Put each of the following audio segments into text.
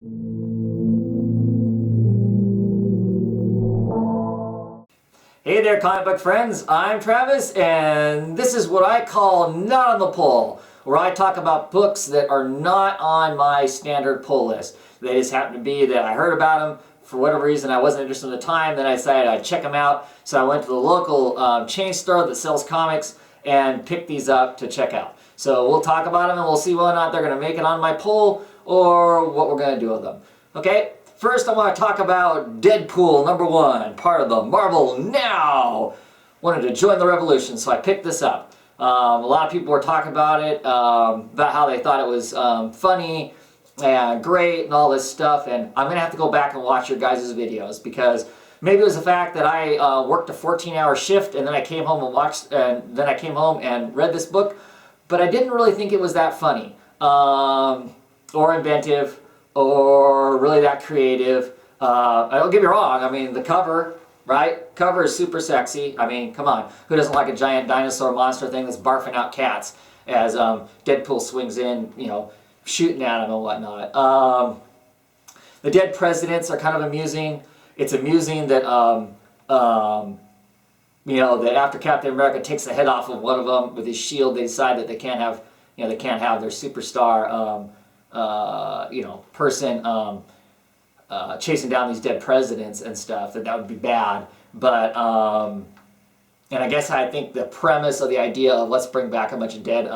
Hey there, comic book friends. I'm Travis, and this is what I call Not on the Pull, where I talk about books that are not on my standard pull list. They just happen to be that I heard about them for whatever reason. I wasn't interested at the time. Then I decided I'd check them out. So I went to the local chain store that sells comics and picked these up to check out. So we'll talk about them and we'll see whether or not they're going to make it on my pull or what we're going to do with them. Okay? First, I want to talk about Deadpool #1, part of the Marvel Now. Wanted to join the revolution, so I picked this up. A lot of people were talking about it, about how they thought it was funny and great and all this stuff, and I'm going to have to go back and watch your guys' videos because maybe it was the fact that I worked a 14-hour shift and then I came home and read this book, but I didn't really think it was that funny or inventive or really that creative. Don't get me wrong, I mean, the cover, right? Cover is super sexy. I mean, come on. Who doesn't like a giant dinosaur monster thing that's barfing out cats as Deadpool swings in, you know, shooting at him and whatnot. The dead presidents are kind of amusing. It's amusing that, you know, that after Captain America takes the head off of one of them with his shield, they decide that they can't have, you know, they can't have their superstar you know, person chasing down these dead presidents and stuff, that would be bad. But, and I guess I think the premise of the idea of let's bring back a bunch of dead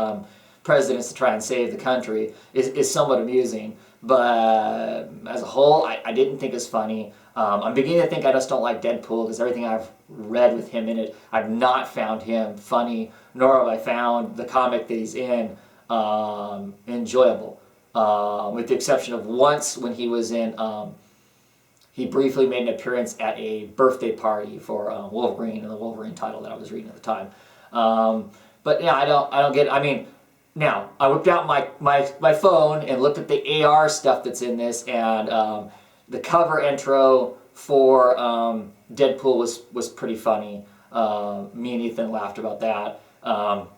presidents to try and save the country is somewhat amusing. But as a whole, I didn't think it was funny. I'm beginning to think I just don't like Deadpool because everything I've read with him in it, I've not found him funny, nor have I found the comic that he's in enjoyable. With the exception of once when he was in, he briefly made an appearance at a birthday party for Wolverine and the Wolverine title that I was reading at the time. But yeah, I don't get. I mean, now I whipped out my phone and looked at the AR stuff that's in this, and the cover intro for Deadpool was pretty funny. Me and Ethan laughed about that. And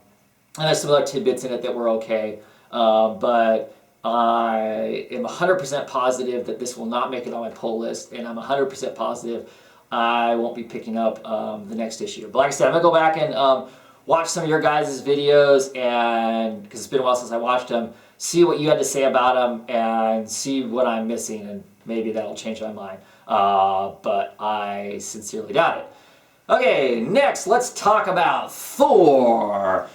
there's some other tidbits in it that were okay, but I am 100% positive that this will not make it on my pull list, and I'm 100% positive I won't be picking up the next issue. But like I said, I'm going to go back and watch some of your guys' videos, and because it's been a while since I watched them, see what you had to say about them, and see what I'm missing, and maybe that'll change my mind. But I sincerely doubt it. Okay, next, let's talk about Thor.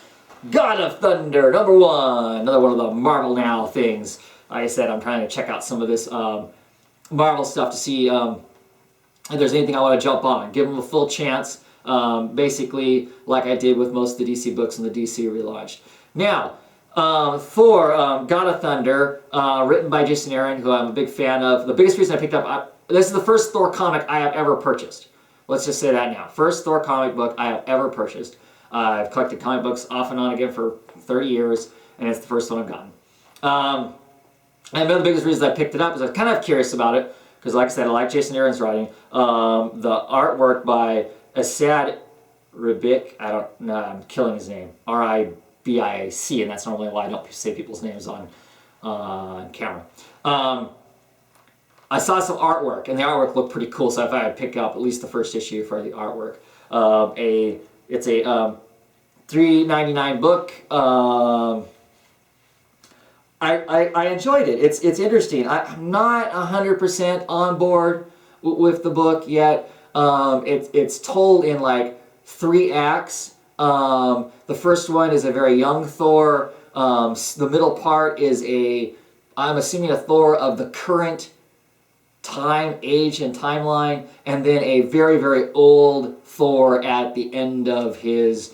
God of Thunder, #1, another one of the Marvel Now things. Like I said, I'm trying to check out some of this Marvel stuff to see if there's anything I want to jump on. Give them a full chance, basically like I did with most of the DC books and the DC relaunched. Now, Thor, God of Thunder, written by Jason Aaron, who I'm a big fan of. The biggest reason I picked up, this is the first Thor comic I have ever purchased. Let's just say that now. First Thor comic book I have ever purchased. I've collected comic books off and on again for 30 years, and it's the first one I've gotten. And one of the biggest reasons I picked it up is I was kind of curious about it, because like I said, I like Jason Aaron's writing. The artwork by Asad Ribic, I don't know, I'm killing his name, Ribic, and that's normally why I don't say people's names on camera. I saw some artwork, and the artwork looked pretty cool, so I thought I'd pick up at least the first issue for the artwork. It's a $3.99 book. I enjoyed it. It's interesting. I'm not 100% on board with the book yet. It's told in like 3 acts. The first one is a very young Thor. The middle part is I'm assuming a Thor of the current time, age, and timeline, and then a very, very old Thor at the end of his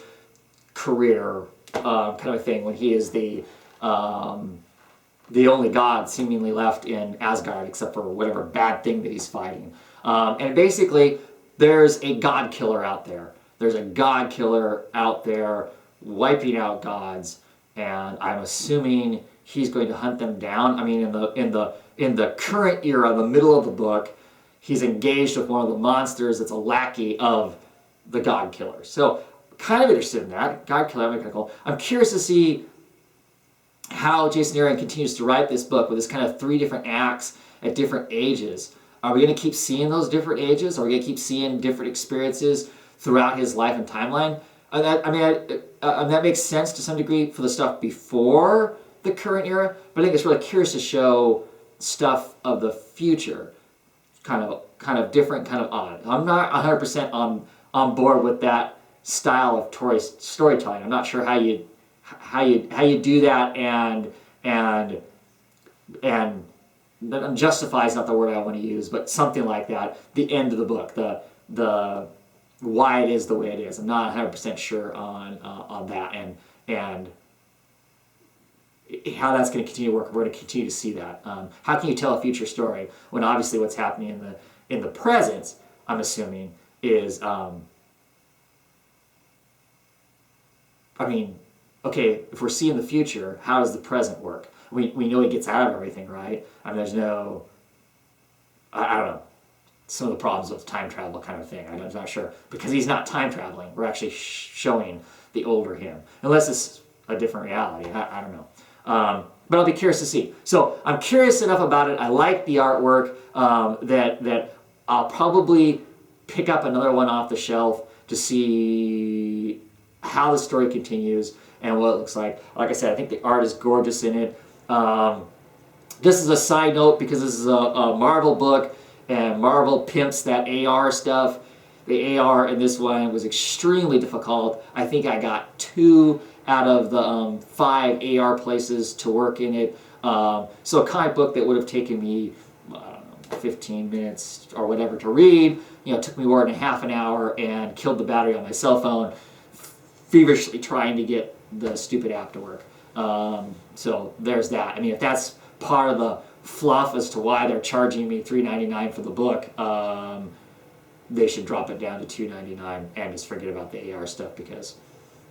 career, kind of a thing, when he is the only god seemingly left in Asgard, except for whatever bad thing that he's fighting. And basically, there's a god killer out there. There's a god killer out there wiping out gods, and I'm assuming he's going to hunt them down. I mean, in the current era, the middle of the book, he's engaged with one of the monsters that's a lackey of the God Killer. So, kind of interested in that. God Killer, I'm kind of cool. I'm curious to see how Jason Aaron continues to write this book with this kind of 3 different acts at different ages. Are we going to keep seeing those different ages? Are we going to keep seeing different experiences throughout his life and timeline? That makes sense to some degree for the stuff before the current era, but I think it's really curious to show stuff of the future, kind of different, kind of odd. I'm not 100% on board with that style of storytelling. I'm not sure how you do that and justify is not the word I want to use, but something like that. The end of the book, the why it is the way it is. I'm not 100% sure on that and how that's going to continue to work. We're going to continue to see that. How can you tell a future story when obviously what's happening in the present, I'm assuming, is okay, if we're seeing the future, how does the present work? We know he gets out of everything, right? There's no, I don't know, some of the problems with time travel kind of thing. I'm not sure. Because he's not time traveling. We're actually showing the older him. Unless it's a different reality. I don't know. But I'll be curious to see. So I'm curious enough about it. I like the artwork that I'll probably pick up another one off the shelf to see how the story continues and what it looks like. Like I said, I think the art is gorgeous in it. This is a side note because this is a Marvel book, and Marvel pimps that AR stuff. The AR in this one was extremely difficult. I think I got 2 out of the 5 AR places to work in it. So a comic book that would have taken me 15 minutes or whatever to read, took me more than half an hour and killed the battery on my cell phone, feverishly trying to get the stupid app to work. So there's that. If that's part of the fluff as to why they're charging me $3.99 for the book, they should drop it down to $2.99 and just forget about the AR stuff, because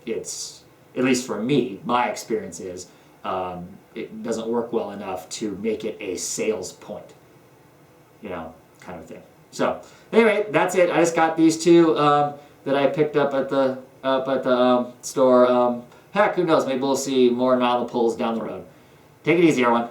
it's, at least for me, my experience is it doesn't work well enough to make it a sales point, kind of thing. So anyway, that's it. I just got these 2 that I picked up at the store. Heck, who knows? Maybe we'll see more novel pulls down the road. Take it easy, everyone.